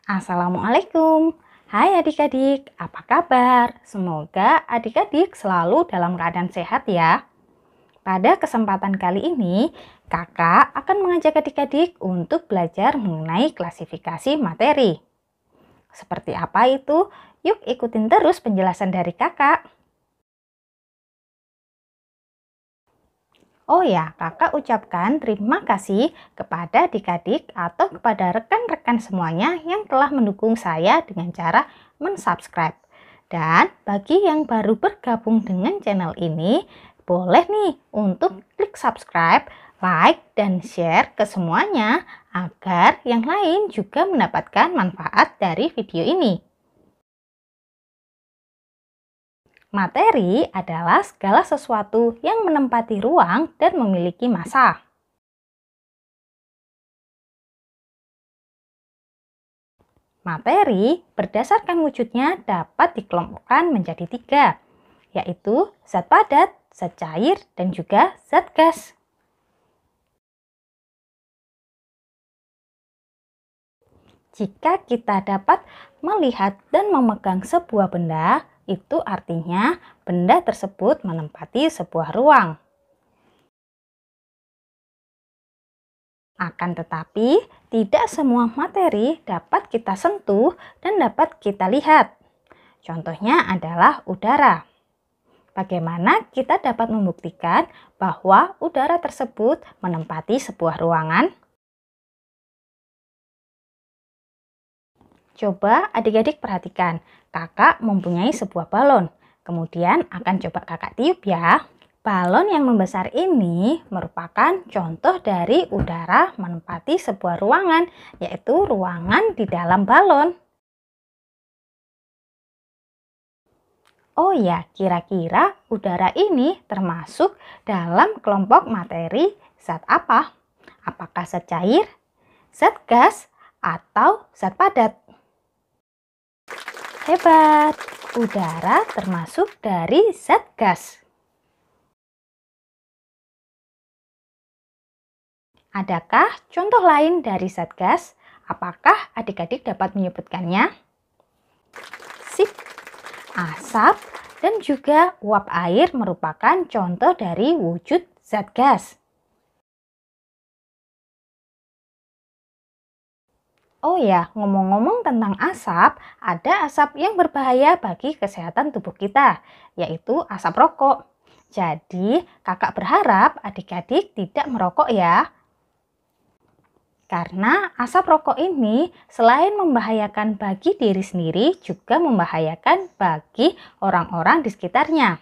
Assalamualaikum. Hai adik-adik, apa kabar? Semoga adik-adik selalu dalam keadaan sehat ya. Pada kesempatan kali ini, kakak akan mengajak adik-adik untuk belajar mengenai klasifikasi materi. Seperti apa itu? Yuk ikutin terus penjelasan dari kakak. Oh ya, kakak ucapkan terima kasih kepada adik-adik atau kepada rekan-rekan semuanya yang telah mendukung saya dengan cara mensubscribe. Dan bagi yang baru bergabung dengan channel ini, boleh nih untuk klik subscribe, like, dan share ke semuanya agar yang lain juga mendapatkan manfaat dari video ini. Materi adalah segala sesuatu yang menempati ruang dan memiliki massa. Materi berdasarkan wujudnya dapat dikelompokkan menjadi tiga, yaitu zat padat, zat cair, dan juga zat gas. Jika kita dapat melihat dan memegang sebuah benda, itu artinya benda tersebut menempati sebuah ruang. Akan tetapi, tidak semua materi dapat kita sentuh dan dapat kita lihat. Contohnya adalah udara. Bagaimana kita dapat membuktikan bahwa udara tersebut menempati sebuah ruangan? Coba adik-adik perhatikan, kakak mempunyai sebuah balon. Kemudian akan coba kakak tiup ya. Balon yang membesar ini merupakan contoh dari udara menempati sebuah ruangan, yaitu ruangan di dalam balon. Oh ya, kira-kira udara ini termasuk dalam kelompok materi zat apa? Apakah zat cair, zat gas, atau zat padat? Hebat! Udara termasuk dari zat gas. Adakah contoh lain dari zat gas? Apakah adik-adik dapat menyebutkannya? Sip! Asap dan juga uap air merupakan contoh dari wujud zat gas. Oh ya, ngomong-ngomong tentang asap, ada asap yang berbahaya bagi kesehatan tubuh kita, yaitu asap rokok. Jadi, kakak berharap adik-adik tidak merokok ya. Karena asap rokok ini selain membahayakan bagi diri sendiri, juga membahayakan bagi orang-orang di sekitarnya.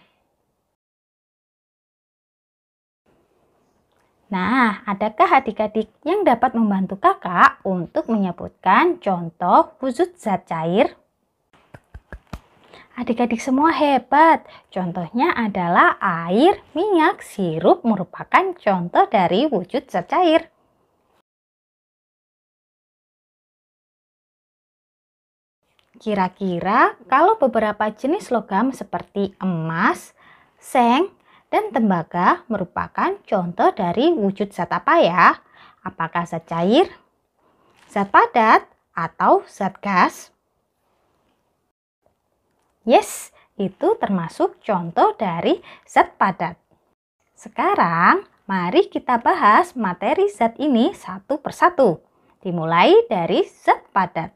Nah, adakah adik-adik yang dapat membantu kakak untuk menyebutkan contoh wujud zat cair? Adik-adik semua hebat. Contohnya adalah air, minyak, sirup merupakan contoh dari wujud zat cair. Kira-kira kalau beberapa jenis logam seperti emas, seng, dan tembaga merupakan contoh dari wujud zat apa ya? Apakah zat cair, zat padat, atau zat gas? Yes, itu termasuk contoh dari zat padat. Sekarang, mari kita bahas materi zat ini satu persatu. Dimulai dari zat padat.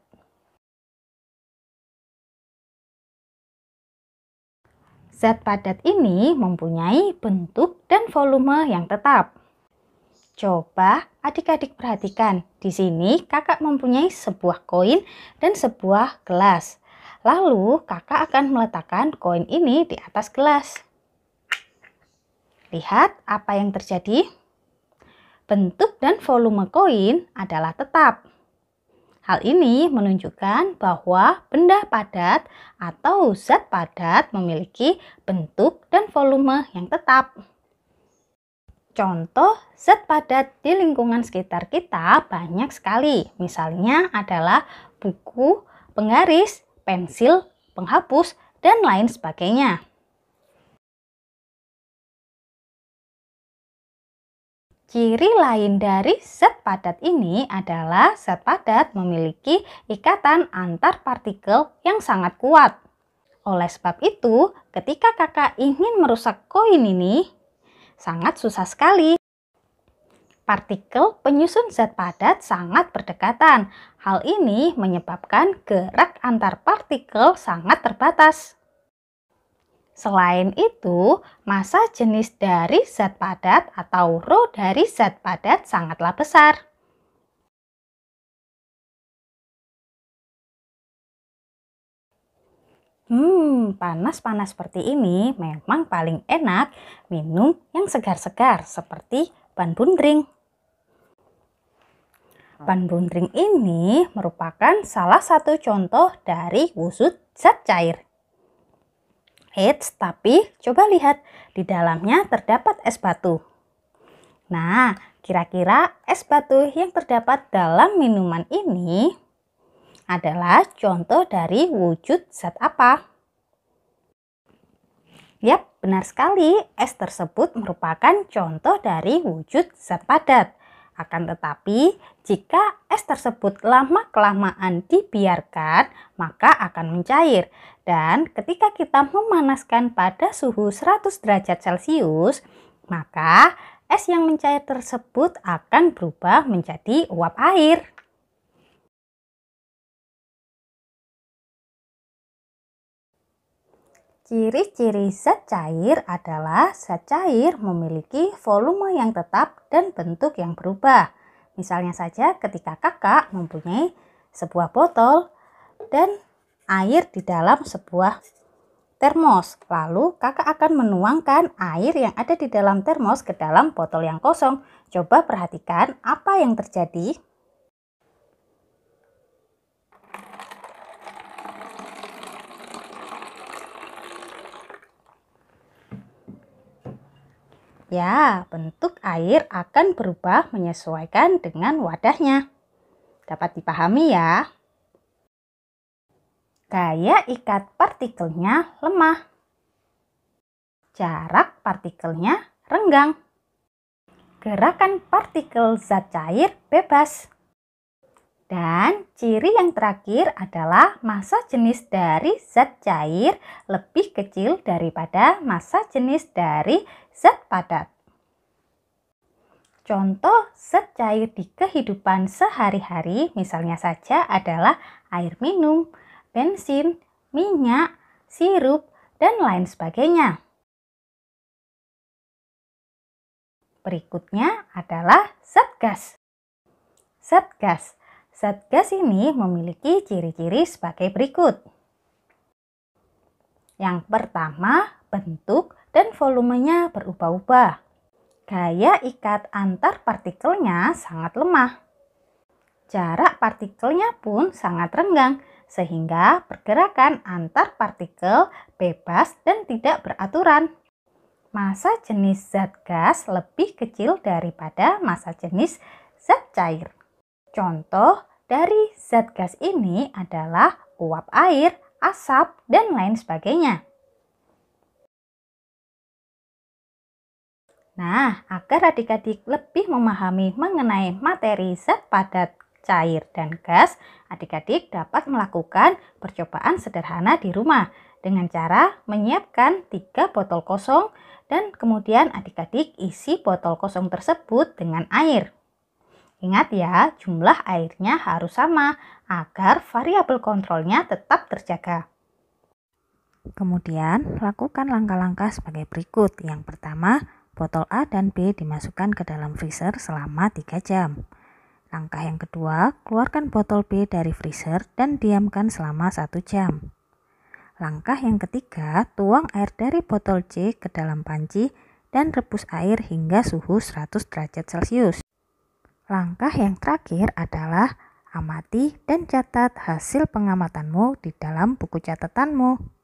Zat padat ini mempunyai bentuk dan volume yang tetap. Coba adik-adik perhatikan, di sini kakak mempunyai sebuah koin dan sebuah gelas. Lalu kakak akan meletakkan koin ini di atas gelas. Lihat apa yang terjadi. Bentuk dan volume koin adalah tetap. Hal ini menunjukkan bahwa benda padat atau zat padat memiliki bentuk dan volume yang tetap. Contoh zat padat di lingkungan sekitar kita banyak sekali. Misalnya adalah buku, penggaris, pensil, penghapus, dan lain sebagainya. Ciri lain dari zat padat ini adalah zat padat memiliki ikatan antar partikel yang sangat kuat. Oleh sebab itu, ketika kakak ingin merusak koin ini, sangat susah sekali. Partikel penyusun zat padat sangat berdekatan. Hal ini menyebabkan gerak antar partikel sangat terbatas. Selain itu, massa jenis dari zat padat atau rho dari zat padat sangatlah besar. Panas-panas seperti ini memang paling enak minum yang segar-segar seperti ban bundring. Ban bundring ini merupakan salah satu contoh dari wujud zat cair. Eits, tapi coba lihat, di dalamnya terdapat es batu. Nah, kira-kira es batu yang terdapat dalam minuman ini adalah contoh dari wujud zat apa? Yap, benar sekali, es tersebut merupakan contoh dari wujud zat padat. Akan tetapi, jika es tersebut lama-kelamaan dibiarkan, maka akan mencair. Dan ketika kita memanaskan pada suhu 100 derajat Celcius, maka es yang mencair tersebut akan berubah menjadi uap air. Ciri-ciri zat cair adalah zat cair memiliki volume yang tetap dan bentuk yang berubah. Misalnya saja ketika kakak mempunyai sebuah botol dan air di dalam sebuah termos. Lalu kakak akan menuangkan air yang ada di dalam termos ke dalam botol yang kosong. Coba perhatikan apa yang terjadi. Ya, bentuk air akan berubah menyesuaikan dengan wadahnya. Dapat dipahami ya? Gaya ikat partikelnya lemah. Jarak partikelnya renggang. Gerakan partikel zat cair bebas. Dan ciri yang terakhir adalah massa jenis dari zat cair lebih kecil daripada massa jenis dari zat padat. Contoh zat cair di kehidupan sehari-hari misalnya saja adalah air minum, bensin, minyak, sirup, dan lain sebagainya. Berikutnya adalah zat gas. Zat gas. Zat gas ini memiliki ciri-ciri sebagai berikut. Yang pertama, bentuk dan volumenya berubah-ubah. Gaya ikat antar partikelnya sangat lemah. Jarak partikelnya pun sangat renggang, sehingga pergerakan antar partikel bebas dan tidak beraturan. Massa jenis zat gas lebih kecil daripada massa jenis zat cair. Contoh dari zat gas ini adalah uap air, asap, dan lain sebagainya. Nah, agar adik-adik lebih memahami mengenai materi zat padat, cair, dan gas, adik-adik dapat melakukan percobaan sederhana di rumah dengan cara menyiapkan 3 botol kosong dan kemudian adik-adik isi botol kosong tersebut dengan air. Ingat ya, jumlah airnya harus sama agar variabel kontrolnya tetap terjaga. Kemudian, lakukan langkah-langkah sebagai berikut. Yang pertama, botol A dan B dimasukkan ke dalam freezer selama 3 jam. Langkah yang kedua, keluarkan botol B dari freezer dan diamkan selama 1 jam. Langkah yang ketiga, tuang air dari botol C ke dalam panci dan rebus air hingga suhu 100 derajat Celcius. Langkah yang terakhir adalah amati dan catat hasil pengamatanmu di dalam buku catatanmu.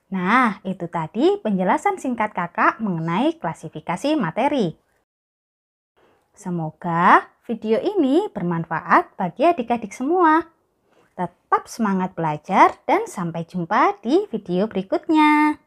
Nah, itu tadi penjelasan singkat kakak mengenai klasifikasi materi. Semoga video ini bermanfaat bagi adik-adik semua. Tetap semangat belajar dan sampai jumpa di video berikutnya.